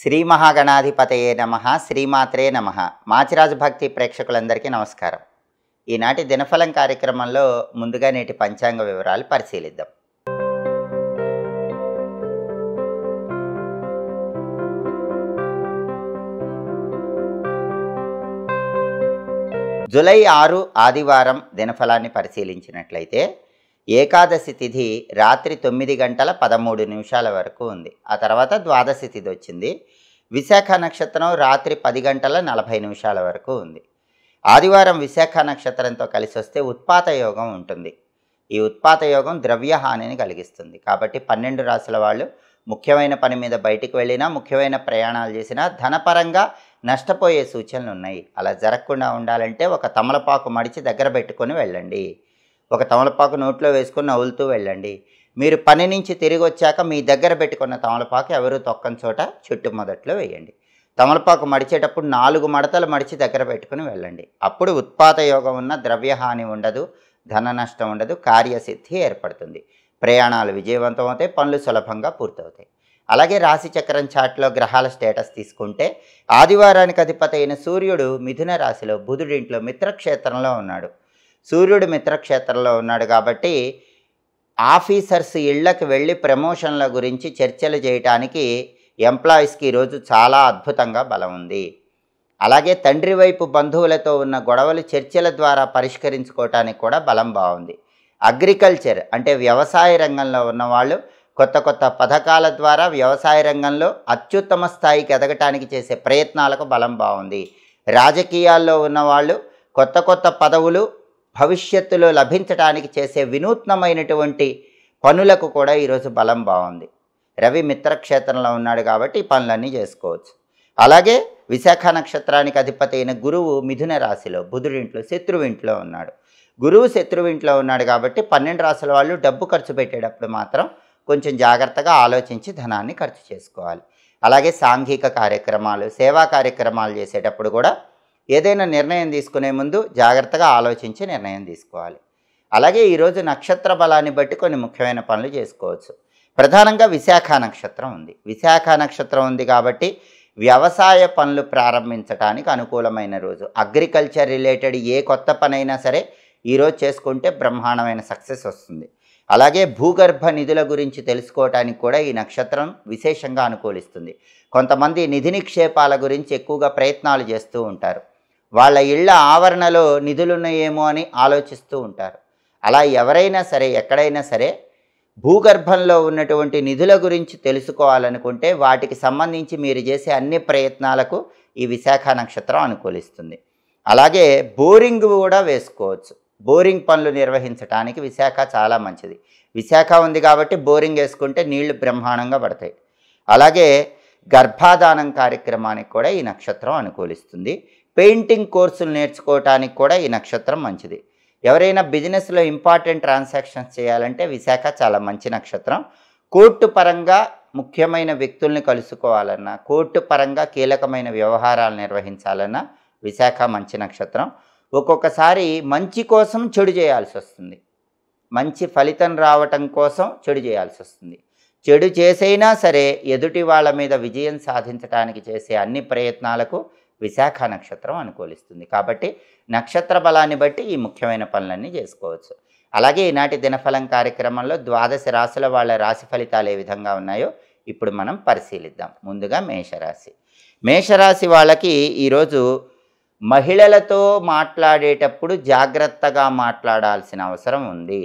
శ్రీ మహాగణాధిపతయే నమః. శ్రీమాత్రే నమః. మాచిరాజు భక్తి ప్రేక్షకులందరికీ నమస్కారం. ఈనాటి దినఫలం కార్యక్రమంలో ముందుగా నేటి పంచాంగ వివరాలు పరిశీలిద్దాం. జూలై 6 ఆదివారం దినఫలాన్ని పరిశీలించినట్లయితే ఏకాదశి తిథి రాత్రి 9 గంటల 13 నిమిషాల వరకు ఉంది. ఆ తర్వాత ద్వాదశి తిథి వచ్చింది. విశాఖ నక్షత్రం రాత్రి 10 గంటల 40 నిమిషాల వరకు ఉంది. ఆదివారం విశాఖ నక్షత్రంతో కలిసి వస్తే ఉత్పాత యోగం ఉంటుంది. ఈ ఉత్పాత యోగం ద్రవ్యహానిని కలిగిస్తుంది. కాబట్టి 12 రాశుల వాళ్ళు ముఖ్యమైన పని మీద బయటికి వెళ్ళినా, ముఖ్యమైన ప్రయాణాలు చేసినా ధనపరంగా నష్టపోయే సూచనలు ఉన్నాయి. అలా జరగకుండా ఉండాలంటే ఒక తమలపాకు మడిచి దగ్గర పెట్టుకొని వెళ్ళండి. ఒక తమలపాకు నోట్లో వేసుకొని నవ్వులుతూ వెళ్ళండి. మీరు పని నుంచి తిరిగి వచ్చాక మీ దగ్గర పెట్టుకున్న తమలపాకు ఎవరు తొక్కని చోట చెట్టు మొదట్లో వేయండి. తమలపాకు మడిచేటప్పుడు 4 మడతలు మడిచి దగ్గర పెట్టుకుని వెళ్ళండి. అప్పుడు ఉత్పాత యోగం ఉన్న ద్రవ్యహాని ఉండదు, ధన నష్టం ఉండదు, కార్యసిద్ధి ఏర్పడుతుంది. ప్రయాణాలు విజయవంతం అవుతాయి, పనులు సులభంగా పూర్తవుతాయి. అలాగే రాశి చక్రం చాట్లో గ్రహాల స్టేటస్ తీసుకుంటే ఆదివారానికి అధిపతి అయిన సూర్యుడు మిథున రాశిలో, బుధుడింట్లో మిత్రక్షేత్రంలో ఉన్నాడు. సూర్యుడు మిత్రక్షేత్రంలో ఉన్నాడు కాబట్టి ఆఫీసర్స్ ఇళ్లకు వెళ్ళి ప్రమోషన్ల గురించి చర్చలు చేయడానికి ఎంప్లాయీస్కి ఈరోజు చాలా అద్భుతంగా బలం ఉంది. అలాగే తండ్రి వైపు బంధువులతో ఉన్న గొడవలు చర్చల ద్వారా పరిష్కరించుకోవటానికి కూడా బలం బాగుంది. అగ్రికల్చర్ అంటే వ్యవసాయ రంగంలో ఉన్నవాళ్ళు కొత్త కొత్త పథకాల ద్వారా వ్యవసాయ రంగంలో అత్యుత్తమ స్థాయికి ఎదగటానికి చేసే ప్రయత్నాలకు బలం బాగుంది. రాజకీయాల్లో ఉన్నవాళ్ళు కొత్త కొత్త పదవులు భవిష్యత్తులో లభించడానికి చేసే వినూత్నమైనటువంటి పనులకు కూడా ఈరోజు బలం బాగుంది. రవి మిత్రక్షేత్రంలో ఉన్నాడు కాబట్టి ఈ పనులన్నీ చేసుకోవచ్చు. అలాగే విశాఖ నక్షత్రానికి అధిపతి అయిన గురువు మిథున రాశిలో, బుధుడింట్లో శత్రువింట్లో ఉన్నాడు. గురువు శత్రువింట్లో ఉన్నాడు కాబట్టి 12 రాశుల వాళ్ళు డబ్బు ఖర్చు పెట్టేటప్పుడు మాత్రం కొంచెం జాగ్రత్తగా ఆలోచించి ధనాన్ని ఖర్చు చేసుకోవాలి. అలాగే సాంఘిక కార్యక్రమాలు, సేవా కార్యక్రమాలు చేసేటప్పుడు కూడా ఏదైనా నిర్ణయం తీసుకునే ముందు జాగ్రత్తగా ఆలోచించి నిర్ణయం తీసుకోవాలి. అలాగే ఈరోజు నక్షత్ర బలాన్ని బట్టి కొన్ని ముఖ్యమైన పనులు చేసుకోవచ్చు. ప్రధానంగా విశాఖ నక్షత్రం ఉంది. విశాఖ నక్షత్రం ఉంది కాబట్టి వ్యవసాయ పనులు ప్రారంభించడానికి అనుకూలమైన రోజు. అగ్రికల్చర్ రిలేటెడ్ ఏ కొత్త పనైనా సరే ఈరోజు చేసుకుంటే బ్రహ్మాండమైన సక్సెస్ వస్తుంది. అలాగే భూగర్భ నిధుల గురించి తెలుసుకోవటానికి కూడా ఈ నక్షత్రం విశేషంగా అనుకూలిస్తుంది. కొంతమంది నిధి నిక్షేపాల గురించి ఎక్కువగా ప్రయత్నాలు చేస్తూ ఉంటారు. వాళ్ళ ఇళ్ల ఆవరణలో నిధులున్నాయేమో అని ఆలోచిస్తూ ఉంటారు. అలా ఎవరైనా సరే, ఎక్కడైనా సరే భూగర్భంలో ఉన్నటువంటి నిధుల గురించి తెలుసుకోవాలనుకుంటే వాటికి సంబంధించి మీరు చేసే అన్ని ప్రయత్నాలకు ఈ విశాఖ నక్షత్రం అనుకూలిస్తుంది. అలాగే బోరింగ్ కూడా వేసుకోవచ్చు. బోరింగ్ పనులు నిర్వహించడానికి విశాఖ చాలా మంచిది. విశాఖ ఉంది కాబట్టి బోరింగ్ వేసుకుంటే నీళ్లు బ్రహ్మాండంగా పడతాయి. అలాగే గర్భాధానం కార్యక్రమానికి కూడా ఈ నక్షత్రం అనుకూలిస్తుంది. పెయింటింగ్ కోర్సులు నేర్చుకోవటానికి కూడా ఈ నక్షత్రం మంచిది. ఎవరైనా బిజినెస్లో ఇంపార్టెంట్ ట్రాన్సాక్షన్స్ చేయాలంటే విశాఖ చాలా మంచి నక్షత్రం. కోర్టు పరంగా ముఖ్యమైన వ్యక్తుల్ని కలుసుకోవాలన్నా, కోర్టు పరంగా కీలకమైన వ్యవహారాలు నిర్వహించాలన్నా విశాఖ మంచి నక్షత్రం. ఒక్కొక్కసారి మంచి కోసం చెడు చేయాల్సి వస్తుంది. మంచి ఫలితం రావటం కోసం చెడు చేయాల్సి వస్తుంది. చెడు చేసైనా సరే ఎదుటి వాళ్ళ మీద విజయం సాధించడానికి చేసే అన్ని ప్రయత్నాలకు విశాఖ నక్షత్రం అనుకూలిస్తుంది. కాబట్టి నక్షత్ర బలాన్ని బట్టి ఈ ముఖ్యమైన పనులన్నీ చేసుకోవచ్చు. అలాగే ఈనాటి దినఫలం కార్యక్రమంలో 12 రాశుల వాళ్ళ రాశి ఫలితాలు ఏ విధంగా ఉన్నాయో ఇప్పుడు మనం పరిశీలిద్దాం. ముందుగా మేషరాశి. మేషరాశి వాళ్ళకి ఈరోజు మహిళలతో మాట్లాడేటప్పుడు జాగ్రత్తగా మాట్లాడాల్సిన అవసరం ఉంది.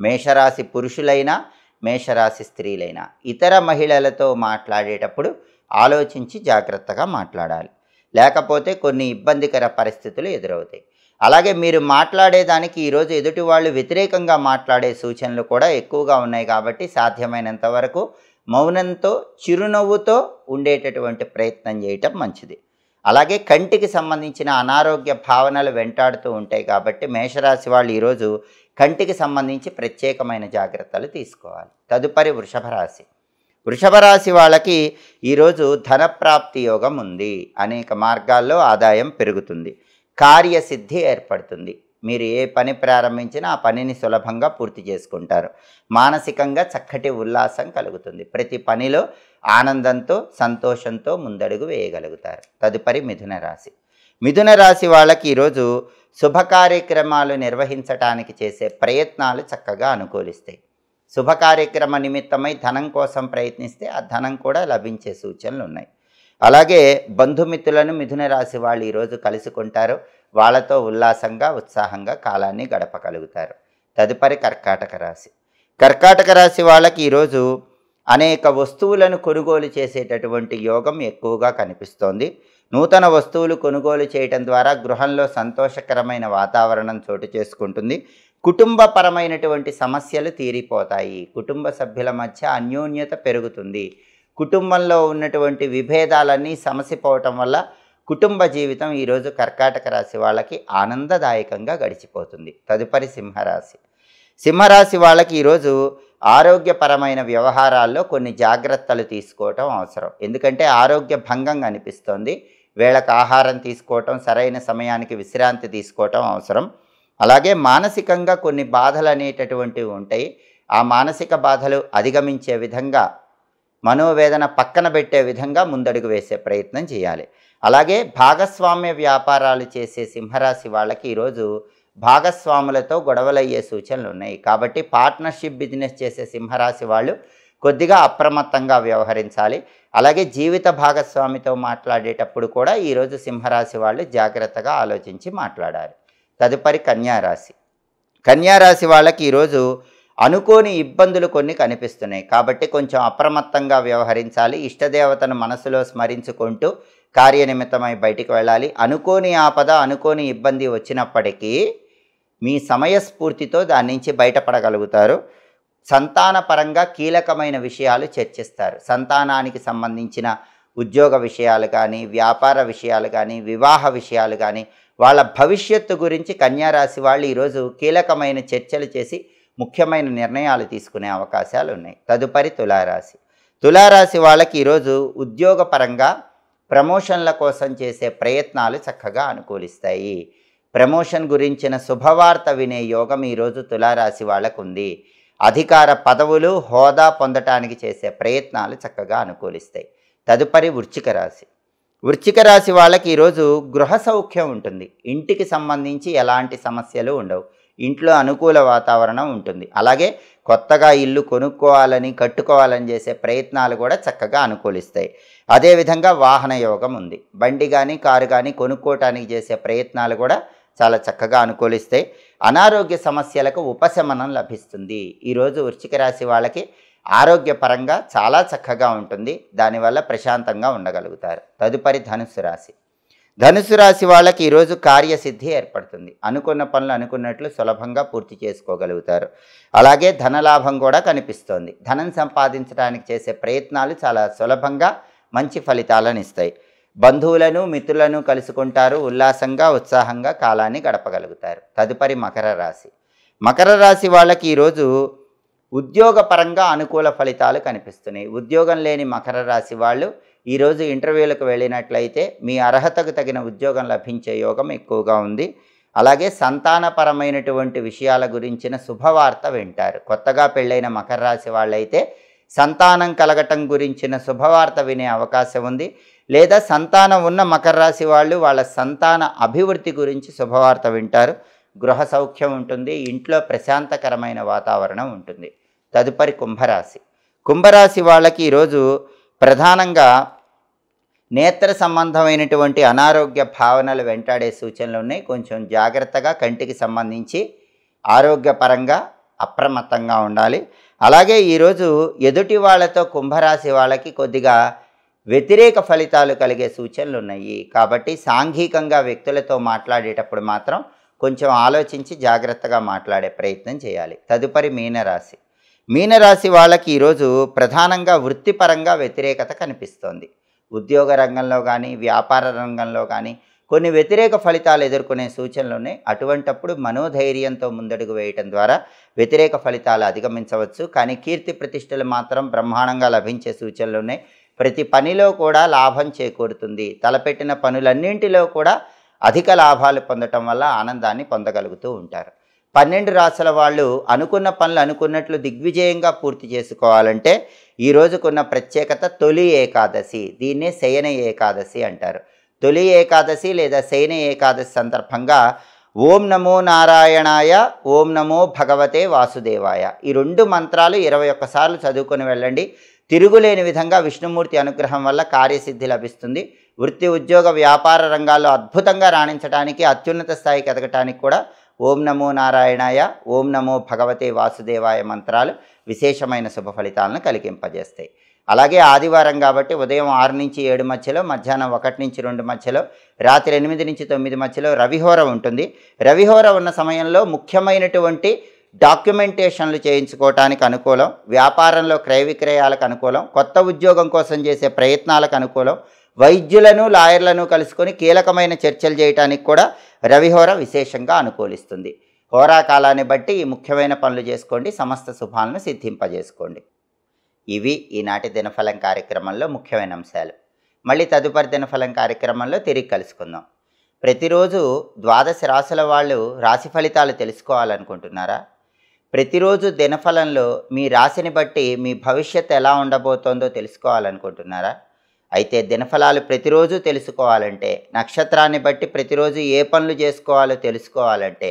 మేషరాశి పురుషులైనా, మేషరాశి స్త్రీలైనా ఇతర మహిళలతో మాట్లాడేటప్పుడు ఆలోచించి జాగ్రత్తగా మాట్లాడాలి. లేకపోతే కొన్ని ఇబ్బందికర పరిస్థితులు ఎదురవుతాయి. అలాగే మీరు మాట్లాడేదానికి ఈరోజు ఎదుటి వాళ్ళు వ్యతిరేకంగా మాట్లాడే సూచనలు కూడా ఎక్కువగా ఉన్నాయి కాబట్టి సాధ్యమైనంత వరకు మౌనంతో, చిరునవ్వుతో ఉండేటటువంటి ప్రయత్నం చేయటం మంచిది. అలాగే కంటికి సంబంధించిన అనారోగ్య భావనలు వెంటాడుతూ ఉంటాయి కాబట్టి మేషరాశి వాళ్ళు ఈరోజు కంటికి సంబంధించి ప్రత్యేకమైన జాగ్రత్తలు తీసుకోవాలి. తదుపరి వృషభ రాశి. వృషభ రాశి వాళ్ళకి ఈరోజు ధనప్రాప్తి యోగం ఉంది. అనేక మార్గాల్లో ఆదాయం పెరుగుతుంది, కార్యసిద్ధి ఏర్పడుతుంది. మీరు ఏ పని ప్రారంభించినా ఆ పనిని సులభంగా పూర్తి చేసుకుంటారు. మానసికంగా చక్కటి ఉల్లాసం కలుగుతుంది. ప్రతి పనిలో ఆనందంతో సంతోషంతో ముందడుగు వేయగలుగుతారు. తదుపరి మిథున రాశి. మిథున రాశి వాళ్ళకి ఈరోజు శుభ కార్యక్రమాలు నిర్వహించటానికి చేసే ప్రయత్నాలు చక్కగా అనుకూలిస్తాయి. శుభ కార్యక్రమ నిమిత్తమై ధనం కోసం ప్రయత్నిస్తే ఆ ధనం కూడా లభించే సూచనలు ఉన్నాయి. అలాగే బంధుమిత్రులను మిథున రాశి వాళ్ళు ఈరోజు కలుసుకుంటారు. వాళ్ళతో ఉల్లాసంగా ఉత్సాహంగా కాలాన్ని గడపగలుగుతారు. తదుపరి కర్కాటక రాశి. కర్కాటక రాశి వాళ్ళకి ఈరోజు అనేక వస్తువులను కొనుగోలు చేసేటటువంటి యోగం ఎక్కువగా కనిపిస్తోంది. నూతన వస్తువులు కొనుగోలు చేయటం ద్వారా గృహంలో సంతోషకరమైన వాతావరణం చోటు చేసుకుంటుంది. కుటుంబపరమైనటువంటి సమస్యలు తీరిపోతాయి. కుటుంబ సభ్యుల మధ్య అన్యోన్యత పెరుగుతుంది. కుటుంబంలో ఉన్నటువంటి విభేదాలన్నీ సమసిపోవటం వల్ల కుటుంబ జీవితం ఈరోజు కర్కాటక రాశి వాళ్ళకి ఆనందదాయకంగా గడిచిపోతుంది. తదుపరి సింహరాశి. సింహరాశి వాళ్ళకి ఈరోజు ఆరోగ్యపరమైన వ్యవహారాల్లో కొన్ని జాగ్రత్తలు తీసుకోవటం అవసరం. ఎందుకంటే ఆరోగ్య భంగం అనిపిస్తోంది. వేళకు ఆహారం తీసుకోవటం, సరైన సమయానికి విశ్రాంతి తీసుకోవటం అవసరం. అలాగే మానసికంగా కొన్ని బాధలు అనేటటువంటివి ఉంటాయి. ఆ మానసిక బాధలు అధిగమించే విధంగా, మనోవేదన పక్కన పెట్టే విధంగా ముందడుగు వేసే ప్రయత్నం చేయాలి. అలాగే భాగస్వామ్య వ్యాపారాలు చేసే సింహరాశి వాళ్ళకి ఈరోజు భాగస్వాములతో గొడవలయ్యే సూచనలు ఉన్నాయి. కాబట్టి పార్ట్నర్షిప్ బిజినెస్ చేసే సింహరాశి వాళ్ళు కొద్దిగా అప్రమత్తంగా వ్యవహరించాలి. అలాగే జీవిత భాగస్వామితో మాట్లాడేటప్పుడు కూడా ఈరోజు సింహరాశి వాళ్ళు జాగ్రత్తగా ఆలోచించి మాట్లాడాలి. తదుపరి కన్యారాశి. కన్యారాశి వాళ్ళకి ఈరోజు అనుకోని ఇబ్బందులు కొన్ని కనిపిస్తున్నాయి. కాబట్టి కొంచెం అప్రమత్తంగా వ్యవహరించాలి. ఇష్టదేవతను మనసులో స్మరించుకుంటూ కార్యనిమిత్తమై బయటికి వెళ్ళాలి. అనుకోని ఆపద, అనుకోని ఇబ్బంది వచ్చినప్పటికీ మీ సమయస్ఫూర్తితో దాని నుంచి బయటపడగలుగుతారు. సంతానపరంగా కీలకమైన విషయాలు చర్చిస్తారు. సంతానానికి సంబంధించిన ఉద్యోగ విషయాలు కానీ, వ్యాపార విషయాలు కానీ, వివాహ విషయాలు కానీ, వాళ్ళ భవిష్యత్తు గురించి కన్యారాశి వాళ్ళు ఈరోజు కీలకమైన చర్చలు చేసి ముఖ్యమైన నిర్ణయాలు తీసుకునే అవకాశాలు ఉన్నాయి. తదుపరి తులారాశి. తులారాశి వాళ్ళకి ఈరోజు ఉద్యోగపరంగా ప్రమోషన్ల కోసం చేసే ప్రయత్నాలు చక్కగా అనుకూలిస్తాయి. ప్రమోషన్ గురించిన శుభవార్త వినే యోగం ఈరోజు తులారాశి వాళ్ళకు ఉంది. అధికార పదవులు, హోదా పొందటానికి చేసే ప్రయత్నాలు చక్కగా అనుకూలిస్తాయి. తదుపరి వృశ్చిక రాశి. వృశ్చిక రాశి వాళ్ళకి ఈరోజు గృహ సౌఖ్యం ఉంటుంది. ఇంటికి సంబంధించి ఎలాంటి సమస్యలు ఉండవు. ఇంట్లో అనుకూల వాతావరణం ఉంటుంది. అలాగే కొత్తగా ఇల్లు కొనుక్కోవాలని, కట్టుకోవాలని చేసే ప్రయత్నాలు కూడా చక్కగా అనుకూలిస్తాయి. అదేవిధంగా వాహన యోగం ఉంది. బండి కానీ, కారు కానీ కొనుక్కోవటానికి చేసే ప్రయత్నాలు కూడా చాలా చక్కగా అనుకూలిస్తాయి. అనారోగ్య సమస్యలకు ఉపశమనం లభిస్తుంది. ఈరోజు వృశ్చిక రాశి వాళ్ళకి ఆరోగ్యపరంగా చాలా చక్కగా ఉంటుంది. దానివల్ల ప్రశాంతంగా ఉండగలుగుతారు. తదుపరి ధనుస్సు రాశి. ధనుస్సు రాశి వాళ్ళకి ఈరోజు కార్యసిద్ధి ఏర్పడుతుంది. అనుకున్న పనులు అనుకున్నట్లు సులభంగా పూర్తి చేసుకోగలుగుతారు. అలాగే ధనలాభం కూడా కనిపిస్తోంది. ధనం సంపాదించడానికి చేసే ప్రయత్నాలు చాలా సులభంగా మంచి ఫలితాలను ఇస్తాయి. బంధువులను, మిత్రులను కలుసుకుంటారు. ఉల్లాసంగా, ఉత్సాహంగా కాలాన్ని గడపగలుగుతారు. తదుపరి మకర రాశి. మకర రాశి వాళ్ళకి ఈరోజు ఉద్యోగపరంగా అనుకూల ఫలితాలు కనిపిస్తున్నాయి. ఉద్యోగం లేని మకర రాశి వాళ్ళు ఈరోజు ఇంటర్వ్యూలకు వెళ్ళినట్లయితే మీ అర్హతకు తగిన ఉద్యోగం లభించే యోగం ఎక్కువగా ఉంది. అలాగే సంతానపరమైనటువంటి విషయాల గురించిన శుభవార్త వింటారు. కొత్తగా పెళ్ళైన మకర రాశి వాళ్ళైతే సంతానం కలగటం గురించిన శుభవార్త వినే అవకాశం ఉంది. లేదా సంతానం ఉన్న మకర రాశి వాళ్ళు వాళ్ళ సంతాన అభివృద్ధి గురించి శుభవార్త వింటారు. గృహ సౌఖ్యం ఉంటుంది. ఇంట్లో ప్రశాంతకరమైన వాతావరణం ఉంటుంది. తదుపరి కుంభరాశి. కుంభరాశి వాళ్ళకి ఈరోజు ప్రధానంగా నేత్ర సంబంధమైనటువంటి అనారోగ్య భావనలు వెంటాడే సూచనలు ఉన్నాయి. కొంచెం జాగ్రత్తగా కంటికి సంబంధించి ఆరోగ్యపరంగా అప్రమత్తంగా ఉండాలి. అలాగే ఈరోజు ఎదుటి వాళ్ళతో కుంభరాశి వాళ్ళకి కొద్దిగా వ్యతిరేక ఫలితాలు కలిగే సూచనలు ఉన్నాయి. కాబట్టి సాంఘికంగా వ్యక్తులతో మాట్లాడేటప్పుడు మాత్రం కొంచెం ఆలోచించి జాగ్రత్తగా మాట్లాడే ప్రయత్నం చేయాలి. తదుపరి మీనరాశి. మీనరాశి వాళ్ళకి ఈరోజు ప్రధానంగా వృత్తిపరంగా వ్యతిరేకత కనిపిస్తోంది. ఉద్యోగ రంగంలో కానీ, వ్యాపార రంగంలో కానీ కొన్ని వ్యతిరేక ఫలితాలు ఎదుర్కొనే సూచనలు ఉన్నాయి. అటువంటప్పుడు మనోధైర్యంతో ముందడుగు వేయటం ద్వారా వ్యతిరేక ఫలితాలు అధిగమించవచ్చు. కానీ కీర్తి ప్రతిష్టలు మాత్రం బ్రహ్మాండంగా లభించే సూచనలు ఉన్నాయి. ప్రతి పనిలో కూడా లాభం చేకూరుతుంది. తలపెట్టిన పనులన్నింటిలో కూడా అధిక లాభాలు పొందటం వల్ల ఆనందాన్ని పొందగలుగుతూ ఉంటారు. 12 రాసుల వాళ్ళు అనుకున్న పనులు అనుకున్నట్లు దిగ్విజయంగా పూర్తి చేసుకోవాలంటే ఈ రోజుకున్న ప్రత్యేకత తొలి ఏకాదశి. దీన్నే శయన ఏకాదశి అంటారు. తొలి ఏకాదశి లేదా శయన ఏకాదశి సందర్భంగా ఓం నమో నారాయణాయ, ఓం నమో భగవతే వాసుదేవాయ ఈ 2 మంత్రాలు 21 సార్లు చదువుకొని వెళ్ళండి. తిరుగులేని విధంగా విష్ణుమూర్తి అనుగ్రహం వల్ల కార్యసిద్ధి లభిస్తుంది. వృత్తి, ఉద్యోగ, వ్యాపార రంగాల్లో అద్భుతంగా రాణించడానికి, అత్యున్నత స్థాయికి ఎదగటానికి కూడా ఓం నమో నారాయణాయ, ఓం నమో భగవతే వాసుదేవాయ మంత్రాలు విశేషమైన శుభ ఫలితాలను కలిగింపజేస్తాయి. అలాగే ఆదివారం కాబట్టి ఉదయం 6 నుంచి 7 మధ్యలో, మధ్యాహ్నం 1 నుంచి 2 మధ్యలో, రాత్రి 8 నుంచి 9 మధ్యలో రవిహోర ఉంటుంది. రవిహోర ఉన్న సమయంలో ముఖ్యమైనటువంటి డాక్యుమెంటేషన్లు చేయించుకోవటానికి అనుకూలం, వ్యాపారంలో క్రయ విక్రయాలకు అనుకూలం, కొత్త ఉద్యోగం కోసం చేసే ప్రయత్నాలకు అనుకూలం, వైద్యులను లాయర్లను కలుసుకొని కీలకమైన చర్చలు చేయడానికి కూడా రవిహోర విశేషంగా అనుకూలిస్తుంది. హోరాకాలాన్ని బట్టి ఈ ముఖ్యమైన పనులు చేసుకోండి, సమస్త శుభాలను సిద్ధింపజేసుకోండి. ఇవి ఈనాటి దినఫలం కార్యక్రమంలో ముఖ్యమైన అంశాలు. మళ్ళీ తదుపరి దినఫలం కార్యక్రమంలో తిరిగి కలుసుకుందాం. ప్రతిరోజు 12 రాశుల వాళ్ళు రాశి ఫలితాలు తెలుసుకోవాలనుకుంటున్నారా? ప్రతిరోజు దినఫలంలో మీ రాశిని బట్టి మీ భవిష్యత్తు ఎలా ఉండబోతోందో తెలుసుకోవాలనుకుంటున్నారా? అయితే దినఫలాలు ప్రతిరోజు తెలుసుకోవాలంటే, నక్షత్రాన్ని బట్టి ప్రతిరోజు ఏ పనులు చేసుకోవాలో తెలుసుకోవాలంటే,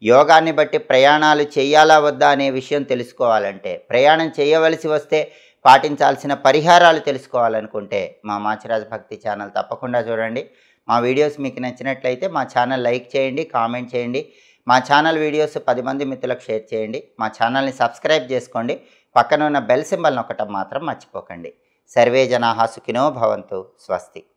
యోగాన్ని బట్టి ప్రయాణాలు చేయాలా వద్దా అనే విషయం తెలుసుకోవాలంటే, ప్రయాణం చేయవలసి వస్తే పాటించాల్సిన పరిహారాలు తెలుసుకోవాలనుకుంటే మా మాచిరాజు భక్తి ఛానల్ తప్పకుండా చూడండి. మా వీడియోస్ మీకు నచ్చినట్లయితే మా ఛానల్ లైక్ చేయండి, కామెంట్ చేయండి. మా ఛానల్ వీడియోస్ 10 మంది మిత్రులకు షేర్ చేయండి. మా ఛానల్ని సబ్స్క్రైబ్ చేసుకోండి. పక్కన ఉన్న బెల్ సింబల్ నొక్కటం మాత్రం మర్చిపోకండి. సర్వే జనాః సుఖినో భవంతు. స్వస్తి.